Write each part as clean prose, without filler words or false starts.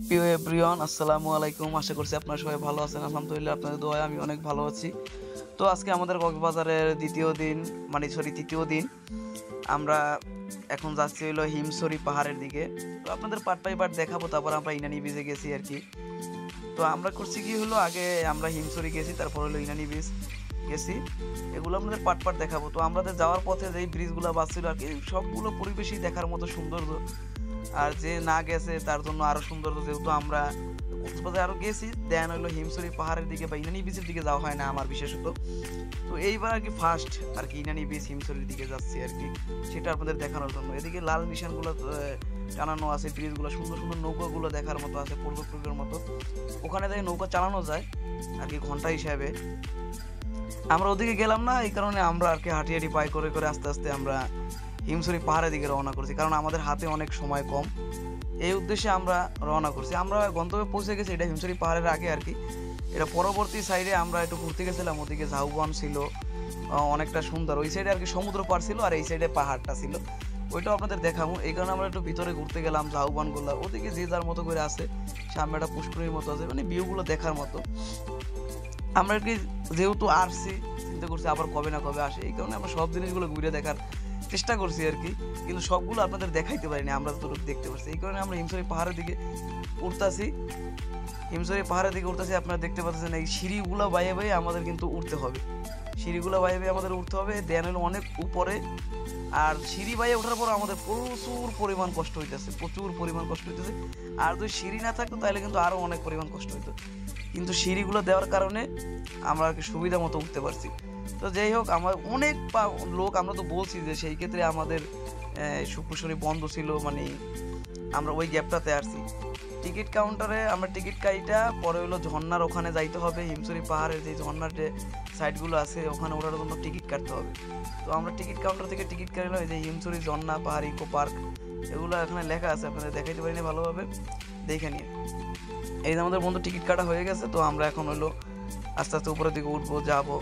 প্রিয় এভরিওয়ান, আসসালামু আলাইকুম। আশা করছি আপনারা সবাই ভালো আছেন। আলহামদুলিল্লাহ, আপনাদের দোয়ায় আমি অনেক ভালো আছি। তো আজকে আমাদের কক্সবাজারের দ্বিতীয় দিন, তৃতীয় দিন। আমরা এখন যাচ্ছি হইলো হিমছড়ি পাহাড়ের দিকে। তো আপনাদের পার্ট বাই পার্ট দেখাবো, তারপর আমরা ইনানি বিচে গেছি আর কি। তো আমরা করছি কি হলো, আগে আমরা হিমছড়ি গেছি, তারপর হলো ইনানি বিচ গেছি। এগুলো আপনাদের পার্ট পার্ট দেখাবো। তো আমাদের যাওয়ার পথে যেই ব্রিজগুলো বাসছিল আর কি, সবগুলো পরিবেশই দেখার মতো সৌন্দর্য। আর যে না গেছে তার জন্য আরো সুন্দর, যেহেতু আমরা কক্সবাজার আরো গেছি, দেন হলো হিমছড়ি পাহাড়ের দিকে বা ইনানি বিচের দিকে যাওয়া হয় না আমার বিশেষত। তো এইবার আর কি ফার্স্ট আর কি ইনানি বিচ হিমছড়ির দিকে যাচ্ছি আর কি, সেটা আপনাদের দেখানোর জন্য। এদিকে লাল নিশানগুলো টানানো আছে, ব্রিজগুলো সুন্দর সুন্দর, নৌকাগুলো দেখার মতো আছে, পর্যটকের মতো। ওখানে থেকে নৌকা চালানো যায় আর কি ঘন্টা হিসাবে। আমরা ওদিকে গেলাম না, এই কারণে আমরা আর কি হাঁটি হাঁটি পায়ে করে করে আস্তে আস্তে আমরা হিমছড়ি পাহাড়ের দিকে রওনা করছি, কারণ আমাদের হাতে অনেক সময় কম। এই উদ্দেশ্যে আমরা রওনা করছি। আমরা গন্তব্যে পৌঁছে গেছি, এটা হিমছড়ি পাহাড়ের আগে আর কি। এটা পরবর্তী সাইডে আমরা একটু ঘুরতে গেছিলাম, ওদিকে ঝাউবন ছিল, অনেকটা সুন্দর। ওই সাইডে আর কি সমুদ্র পার ছিল, আর এই সাইডে পাহাড়টা ছিল। ওইটাও আপনাদের দেখাবো। এই কারণে আমরা একটু ভিতরে ঘুরতে গেলাম, ঝাউবনগুলো ওদিকে যে যার মতো করে আছে, সামনে একটা পুষ্করিণীর মতো আছে, মানে ভিউগুলো দেখার মতো। আমরা আর কি যেহেতু আসছি, চিন্তা করছি আবার কবে না কবে আসে, এই কারণে আমরা সব জিনিসগুলো ঘুরে দেখার চেষ্টা করছি আর কি। কিন্তু সবগুলো আপনাদের দেখাইতে পারিনি, আমরা যতটুকু দেখতে পাচ্ছি। এই কারণে আমরা হিমছড়ি পাহাড়ের দিকে উঠতেছি। আপনারা দেখতে পাচ্ছেন এই সিঁড়িগুলো বাইয়ে বাইয়ে আমাদের কিন্তু উঠতে হবে। সিঁড়িগুলো বাইয়ে বাইয়ে আমাদের উঠতে হবে, দেন হলো অনেক উপরে। আর সিঁড়ি বাইয়ে ওঠার পর আমাদের প্রচুর পরিমাণ কষ্ট হইতেছে, আর যদি সিঁড়ি না থাকতো তাহলে কিন্তু আরো অনেক পরিমাণ কষ্ট হইতো। কিন্তু সিঁড়িগুলো দেওয়ার কারণে আমরা আর কি সুবিধা মতো উঠতে পারছি। তো যাই হোক, আমার অনেক লোক, আমরা তো বলছি যে সেই ক্ষেত্রে আমাদের শুক্র শনি বন্ধ ছিল, মানে আমরা ওই গ্যাপটাতে আসছি। টিকিট কাউন্টারে আমরা টিকিট কাইটা পরে হলো ঝর্ণার ওখানে যাইতে হবে। হিমছড়ি পাহাড়ের যে ঝর্ণার যে সাইডগুলো আছে, ওখানে ওঠার জন্য টিকিট কাটতে হবে। তো আমরা টিকিট কাউন্টার থেকে টিকিট কাটলাম। এই যে হিমছড়ি ঝর্ণা, পাহাড়, ইকো পার্ক, এগুলো এখানে লেখা আছে, আপনাদের দেখাইতে পারিনি ভালোভাবে, দেখে নিয়ে। এই যে আমাদের বন্ধু টিকিট কাটা হয়ে গেছে। তো আমরা এখন হলো আস্তে আস্তে উপরের দিকে উঠবো, যাবো।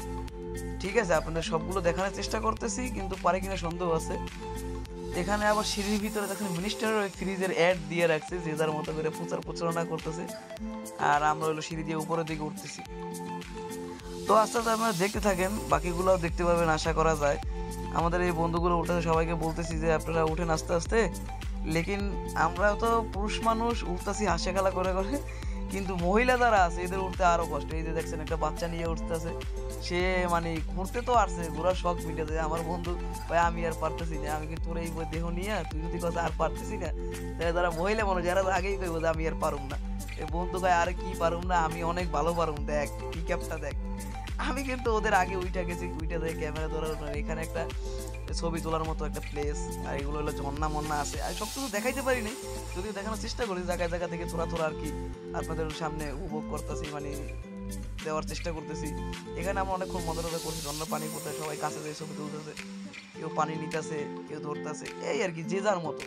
ঠিক আছে, আপনাদের সবগুলো দেখানোর চেষ্টা করতেছি, কিন্তু পারে কিনা সন্দেহ আছে। এখানে আবার সিঁড়ির ভিতরে দেখেন মিনিস্টারের ওই ফ্রিজের অ্যাড দিয়ে রাখছে, যে যার মতো করে প্রচারণা করতেছে। আর আমরা হলো সিঁড়ি দিয়ে উপরের দিকে উঠতেছি। তো আস্তে আস্তে আপনারা দেখতে থাকেন, বাকিগুলোও দেখতে পাবেন আশা করা যায়। আমাদের এই বন্ধুগুলো উঠে সবাইকে বলতেছি যে আপনারা উঠেন আস্তে আস্তে। লেকিন আমরা তো পুরুষ মানুষ উঠতেছি হাসি খেলা করে করে, কিন্তু মহিলা যারা আছে এদের উঠতে আরো কষ্ট। এই যে দেখছেন একটা বাচ্চা নিয়ে উঠতেছে, সে মানে ঘুরতে তো আসছে, ঘোরার শখ মিটে যায়। আমার বন্ধু ভাই আমি আর পারতেছি না, আমি কিন্তু তোর এই দেহ নিয়ে তুই যদি কথা আর পারতেছি না, তাহলে যারা মহিলা মানুষ যারা আগেই কইব যে আমি আর পারুম না। এই বন্ধু ভাই আরে কি পারুম না, আমি অনেক ভালো পারুম, দেখ পিকআপটা দেখ। আমি কিন্তু ওদের আগে উইঠা গেছি, উইঠা দিয়ে ক্যামেরা ধরার, এখানে একটা ছবি তোলার মতো একটা প্লেস। আর এগুলো হলো ঝর্ণা মন্না আছে, আর সব কিছু দেখাইতে পারিনি, যদিও দেখানোর চেষ্টা করি জায়গায় জায়গা থেকে থোড়া থোড়া আর কি আপনাদের সামনে উপভোগ করতেছি, মানে দেওয়ার চেষ্টা করতেছি। এখানে আমরা অনেকক্ষণ মজা টজা করছি, ঝর্ণার পানি পড়তে সবাই কাছে যেয়ে ছবি তুলতেছে, কেউ পানি নিতেছে, কেউ ধরতেছে, এই আর কি যে যার মতো।